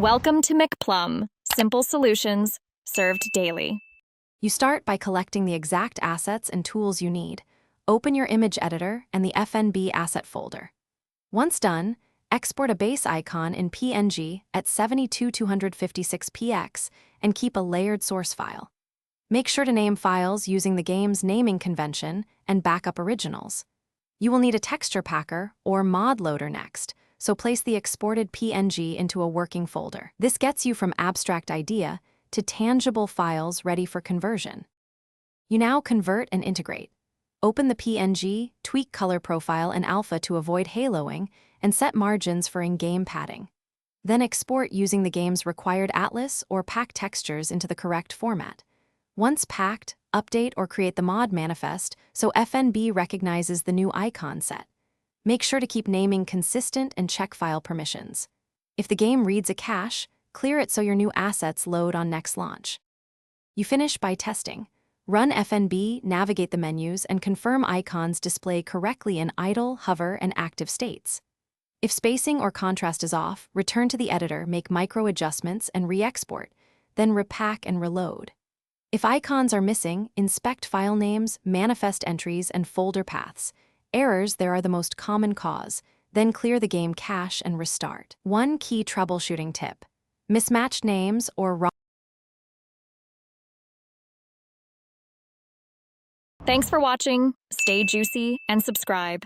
Welcome to McPlum, simple solutions served daily. You start by collecting the exact assets and tools you need. Open your image editor and the FNB asset folder. Once done, export a base icon in PNG at 72256px and keep a layered source file. Make sure to name files using the game's naming convention and backup originals. You will need a texture packer or mod loader next, so place the exported PNG into a working folder. This gets you from abstract idea to tangible files ready for conversion. You now convert and integrate. Open the PNG, tweak color profile and alpha to avoid haloing, and set margins for in-game padding. Then export using the game's required atlas or pack textures into the correct format. Once packed, update or create the mod manifest so FNB recognizes the new icon set. Make sure to keep naming consistent and check file permissions. If the game reads a cache, clear it so your new assets load on next launch. You finish by testing. Run FNB, navigate the menus, and confirm icons display correctly in idle, hover, and active states. If spacing or contrast is off, return to the editor, make micro adjustments, and re-export, then repack and reload. If icons are missing, inspect file names, manifest entries, and folder paths. Errors there are the most common cause, then clear the game cache and restart. One key troubleshooting tip: mismatched names or wrong. Thanks for watching. Stay juicy and subscribe.